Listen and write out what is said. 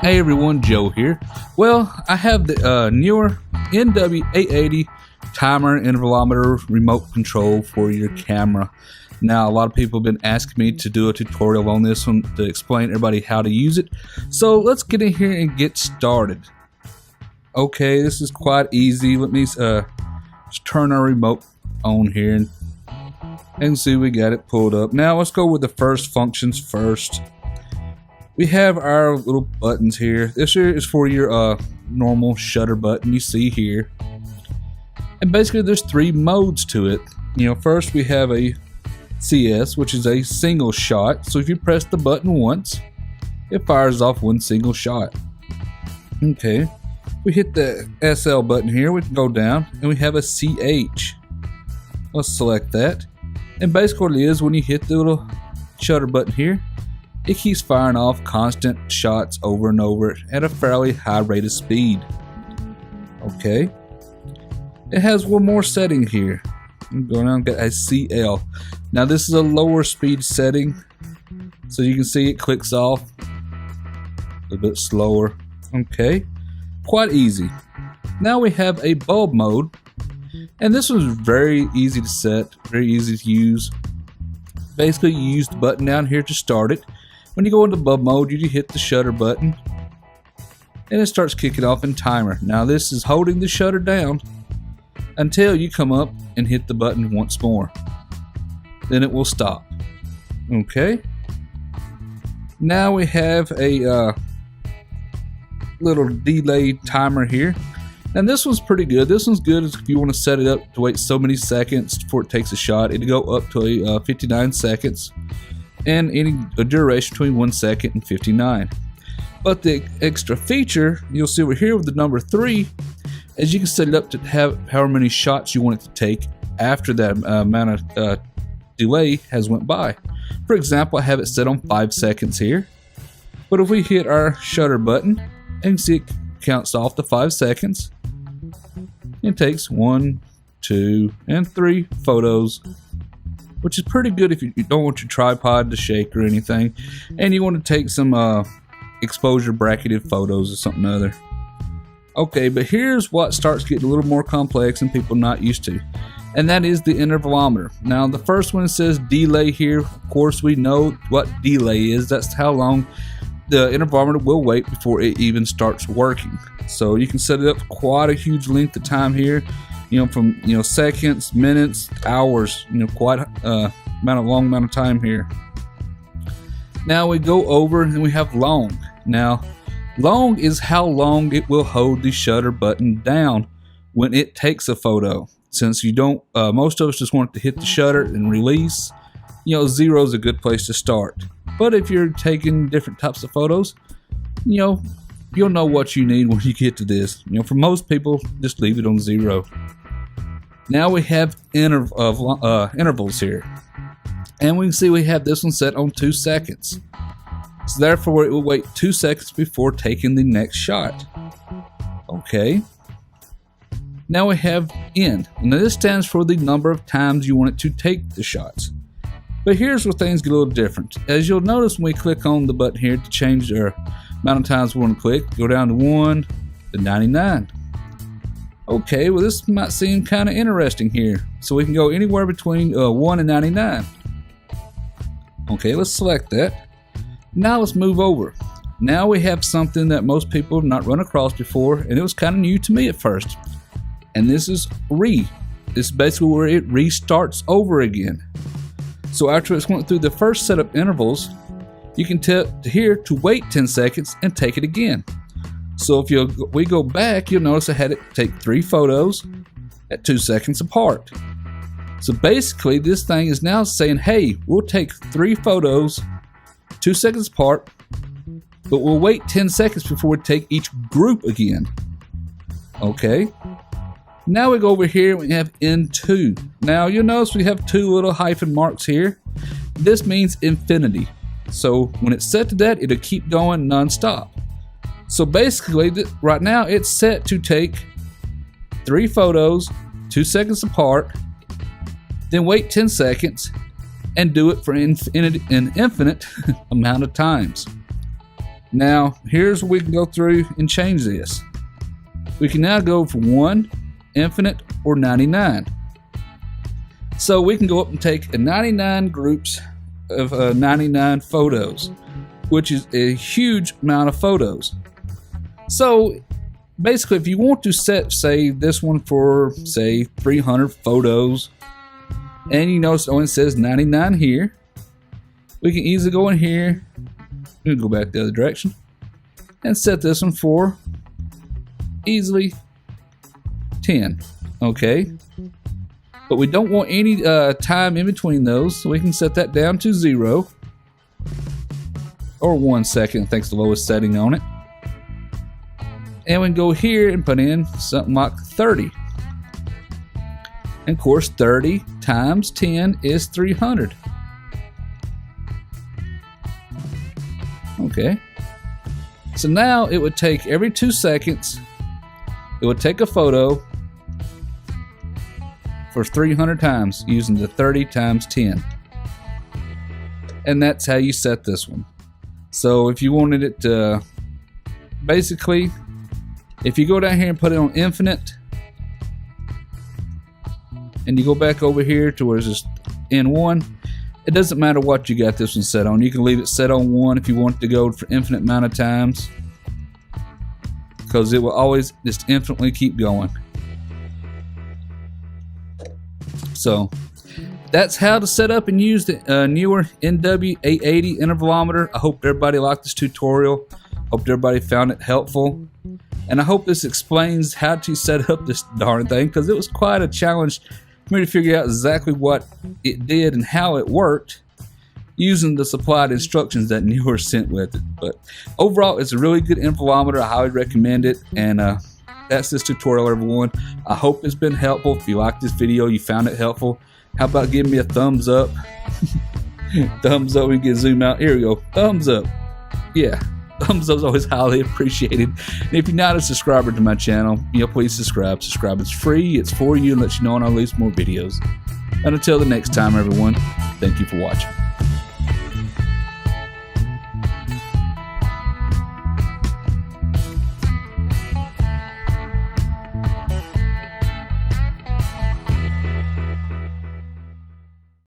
Hey everyone, Joe here. Well, I have the Neewer NW880 timer intervalometer remote control for your camera. Now, a lot of people have been asking me to do a tutorial on this one to explain to everybody how to use it. So let's get in here and get started. Okay, this is quite easy. Let me just turn our remote on here and see we got it pulled up. Now let's go with the first functions first. We have our little buttons here. This here is for your normal shutter button you see here. And basically there's three modes to it. You know, first we have a CS, which is a single shot. So if you press the button once, it fires off one single shot. Okay. We hit the SL button here, we can go down, and we have a CH. Let's select that. And basically what it is, when you hit the little shutter button here, it keeps firing off constant shots over and over at a fairly high rate of speed. Okay. It has one more setting here. I'm going down and get a CL. Now this is a lower speed setting, so you can see it clicks off a little bit slower. Okay. Quite easy. Now we have a bulb mode, and this was very easy to set, very easy to use. Basically, you use the button down here to start it. When you go into bulb mode, you hit the shutter button, and it starts kicking off in timer. Now this is holding the shutter down until you come up and hit the button once more. Then it will stop. Okay. Now we have a little delay timer here, and this one's pretty good. This one's good if you want to set it up to wait so many seconds before it takes a shot. It'll go up to 59 seconds and a duration between 1 second and 59. But the extra feature you'll see over here with the number 3 is you can set it up to have however many shots you want it to take after that amount of delay has went by. For example, I have it set on 5 seconds here, but if we hit our shutter button, you can see it counts off to 5 seconds. It takes 1, 2, and 3 photos, which is pretty good if you don't want your tripod to shake or anything, and you want to take some exposure bracketed photos or something other. Okay, but here's what starts getting a little more complex and people not used to, and that is the intervalometer. Now the first one says delay here. Of course we know what delay is. That's how long the intervalometer will wait before it even starts working. So you can set it up quite a huge length of time here, you know, from seconds, minutes, hours, quite a long amount of time here. Now we go over and we have long. Now long is how long it will hold the shutter button down when it takes a photo. Since you don't, most of us just want to hit the shutter and release, 0 is a good place to start. But if you're taking different types of photos, you'll know what you need when you get to this. For most people, just leave it on 0. Now we have intervals here, and we can see we have this one set on 2 seconds. So therefore, it will wait 2 seconds before taking the next shot. Okay. Now we have end, and this stands for the number of times you want it to take the shots. But here's where things get a little different. As you'll notice when we click on the button here to change our amount of times we want to click, go down to 1 to 99. Okay, well this might seem kind of interesting here. So we can go anywhere between 1 and 99. Okay, let's select that. Now let's move over. Now we have something that most people have not run across before, and it was kind of new to me at first. And this is re. This is basically where it restarts over again. So after it's went through the first set of intervals, you can tell here to wait 10 seconds and take it again. So if we go back, you'll notice I had it take 3 photos at 2 seconds apart. So basically this thing is now saying, hey, we'll take 3 photos 2 seconds apart, but we'll wait 10 seconds before we take each group again. Okay. Now we go over here and we have N2. Now you'll notice we have 2 little hyphen marks here. This means infinity. So when it's set to that, it'll keep going non-stop. So basically right now it's set to take 3 photos 2 seconds apart, then wait 10 seconds and do it for an infinite amount of times. Now, here's where we can go through and change this. We can now go for 1, infinite, or 99. So we can go up and take 99 groups of 99 photos, which is a huge amount of photos. So basically, if you want to set, say, this one for, say, 300 photos, and you notice it only says 99 here, we can easily go in here. We'll go back the other direction and set this one for easily 10. Okay, but we don't want any time in between those, so we can set that down to 0 or 1 second. I think it's the lowest setting on it. And we can go here and put in something like 30. And of course, 30 times 10 is 300. Okay, so now it would take every 2 seconds, it would take a photo for 300 times using the 30 times 10. And that's how you set this one. So if you wanted it to, basically, if you go down here and put it on infinite, and you go back over here to where it's just N1, it doesn't matter what you got this one set on. You can leave it set on 1 if you want it to go for infinite amount of times, because it will always just infinitely keep going. So that's how to set up and use the Neewer NW880 intervalometer. I hope everybody liked this tutorial. Hope everybody found it helpful. And I hope this explains how to set up this darn thing, because it was quite a challenge for me to figure out exactly what it did and how it worked using the supplied instructions that Neewer sent with it. But overall, it's a really good intervalometer. I highly recommend it. And that's this tutorial, everyone. I hope it's been helpful. If you liked this video, you found it helpful, how about giving me a thumbs up? Thumbs up, we can zoom out. Here we go. Thumbs up. Yeah. Thumbs up is always highly appreciated. And if you're not a subscriber to my channel, please subscribe. Subscribe. It's free. It's for you, and lets you know when I release more videos. And until the next time, everyone, thank you for watching.